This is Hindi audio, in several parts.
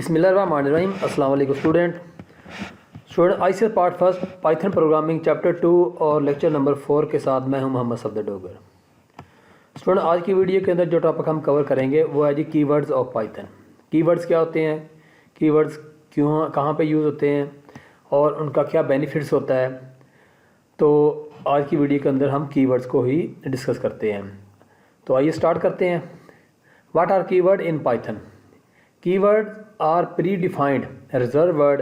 बिस्मिल्लाहिर्रहमानिर्रहीम। अस्सलाम वालेकुम student ICS part first Python programming chapter 2 और लेक्चर नंबर 4 के साथ मैं हूं मोहम्मद सफदर डोगर। स्टूडेंट आज की वीडियो के अंदर जो टॉपिक हम कवर करेंगे वो है जी कीवर्ड्स ऑफ पाइथन। कीवर्ड्स क्या होते हैं, कीवर्ड्स क्यों कहाँ पे यूज़ होते हैं और उनका क्या बेनिफिट्स होता है। तो आज की वीडियो के अंदर हम कीवर्ड्स को ही डिस्कस करते हैं। तो आइए स्टार्ट करते हैं। What are keyword in Python? Keywords are predefined reserved word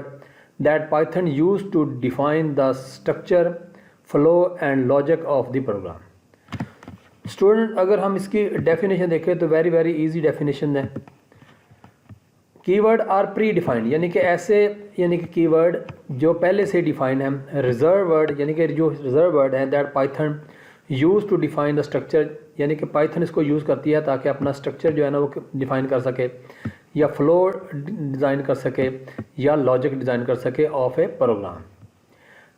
that Python use to define the structure, flow and logic of the program. Student अगर हम इसकी डेफिनेशन देखें तो वेरी इजी डेफिनेशन है। कीवर्ड आर प्री डिफाइंड यानी कि ऐसे यानी कि कीवर्ड जो पहले से डिफाइन है। रिजर्व वर्ड यानी कि जो रिजर्व वर्ड है that Python use to define the structure यानी कि पाइथन इसको यूज़ करती है ताकि अपना स्ट्रक्चर जो है ना वो डिफाइन कर सके या फ्लो डिज़ाइन कर सके या लॉजिक डिज़ाइन कर सके ऑफ ए प्रोग्राम।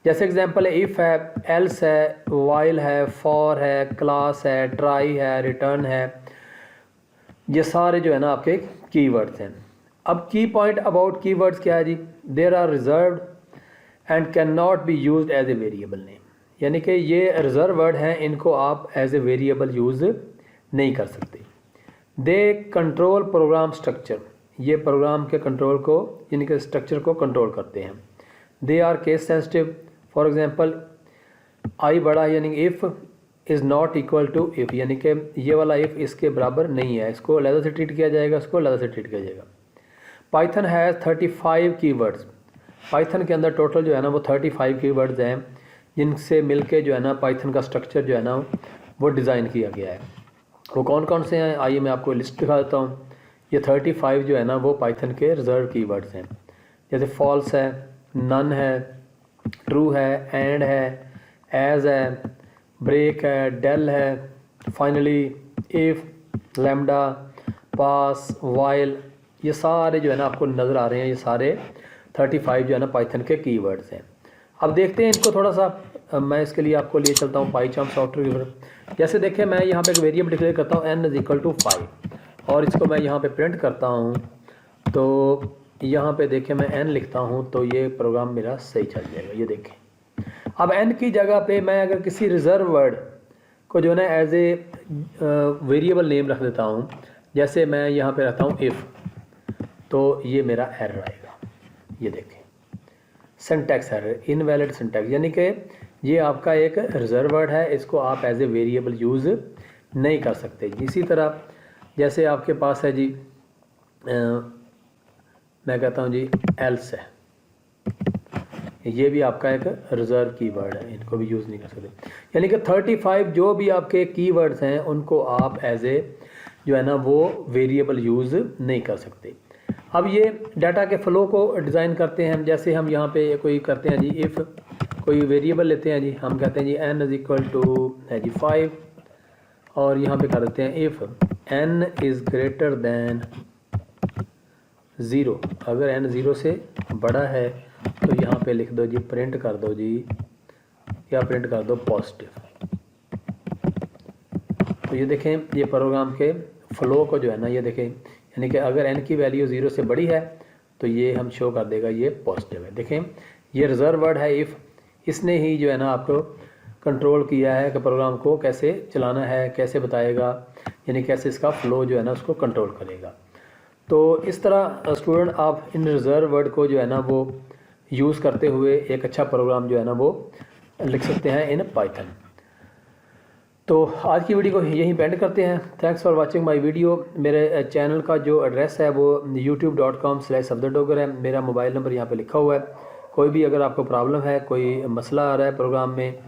जैसे एग्जांपल है इफ़ है, एल्स है, वाइल है, फॉर है, क्लास है, ट्राई है, रिटर्न है। ये सारे जो है ना आपके कीवर्ड्स हैं। अब की पॉइंट अबाउट कीवर्ड्स क्या है जी? There are reserved and can not be used as a variable name यानी कि ये रिजर्व वर्ड हैं, इनको आप एज ए वेरिएबल यूज़ नहीं कर सकते। दे कंट्रोल प्रोग्राम स्ट्रक्चर ये प्रोग्राम के कंट्रोल को यानी कि स्ट्रक्चर को कंट्रोल करते हैं। They are case sensitive. For example I बड़ा यानी if is not equal to if यानी कि ये वाला इफ़ इसके बराबर नहीं है, इसको अलग से ट्रीट किया जाएगा, इसको अलग से ट्रीट किया जाएगा। Python has 35 keywords. पाइथन के अंदर टोटल जो है ना वो 35 कीवर्ड्स हैं जिनसे मिलके जो है ना पाइथन का स्ट्रक्चर जो है ना वो डिज़ाइन किया गया है। वो कौन कौन से हैं आइए मैं आपको लिस्ट दिखा देता हूँ। ये 35 जो है ना वो पाइथन के रिजर्व कीवर्ड्स हैं। जैसे फॉल्स है, नन है, ट्रू है, एंड है, एज है, ब्रेक है, डेल है, finally, if, lambda, pass, while. ये सारे जो है ना आपको नज़र आ रहे हैं। ये सारे 35 जो है ना पाइथन के कीवर्ड्स हैं। अब देखते हैं इनको थोड़ा सा मैं इसके लिए आपको लिए चलता हूँ पाइचार्म सॉफ्टवेयर की तरफ। जैसे देखें मैं यहाँ पे एक वेरिएबल डिक्लेयर करता हूँ n इज इक्वल टू 5 और इसको मैं यहाँ पे प्रिंट करता हूँ। तो यहाँ पे देखें मैं n लिखता हूँ तो ये प्रोग्राम मेरा सही चल जाएगा। ये देखें अब n की जगह पे मैं अगर किसी रिजर्व वर्ड को जो है ना एज ए वेरिएबल नेम रख देता हूँ, जैसे मैं यहाँ पे रखता हूँ इफ़, तो ये मेरा एरर आएगा। ये देखें सिंटैक्स एरर, इनवैलिड सिंटैक्स यानी कि ये आपका एक रिजर्व वर्ड है, इसको आप एज ए वेरिएबल यूज़ नहीं कर सकते। इसी तरह जैसे आपके पास है जी मैं कहता हूँ जी एल्स है, ये भी आपका एक रिजर्व कीवर्ड है, इनको भी यूज़ नहीं कर सकते। यानी कि 35 जो भी आपके कीवर्ड्स हैं उनको आप एज ए जो है ना वो वेरिएबल यूज़ नहीं कर सकते। अब ये डाटा के फ़्लो को डिज़ाइन करते हैं। जैसे हम यहाँ पे कोई करते हैं जी इफ़ कोई वेरिएबल लेते हैं जी, हम कहते हैं जी n इज़ इक्वल टू है जी 5 और यहाँ पे कर देते हैं if n is greater than 0। अगर n 0 से बड़ा है तो यहाँ पे लिख दो जी, प्रिंट कर दो जी या प्रिंट कर दो पॉजिटिव। तो ये देखें ये प्रोग्राम के फ़्लो को जो है ना ये देखें यानी कि अगर n की वैल्यू 0 से बड़ी है तो ये हम शो कर देगा ये पॉजिटिव है। देखें ये रिजर्व वर्ड है इफ़, इसने ही जो है ना आपको कंट्रोल किया है कि प्रोग्राम को कैसे चलाना है, कैसे बताएगा, यानी कैसे इसका फ़्लो जो है ना उसको कंट्रोल करेगा। तो इस तरह स्टूडेंट आप इन रिजर्व वर्ड को जो है ना वो यूज़ करते हुए एक अच्छा प्रोग्राम जो है ना वो लिख सकते हैं इन पाइथन। तो आज की वीडियो को यहीं पेंड करते हैं। Thanks for watching my video. मेरे चैनल का जो एड्रेस है वो youtube.com/safdardogger है। मेरा मोबाइल नंबर यहाँ पे लिखा हुआ है। कोई भी अगर आपको प्रॉब्लम है, कोई मसला आ रहा है प्रोग्राम में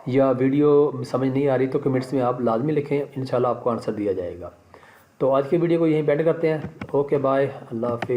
या वीडियो समझ नहीं आ रही तो कमेंट्स में आप लाजमी लिखें, इंशाल्लाह आपको आंसर दिया जाएगा। तो आज की वीडियो को यहीं पेंड करते हैं। ओके बाय, अल्लाह हाफिज़।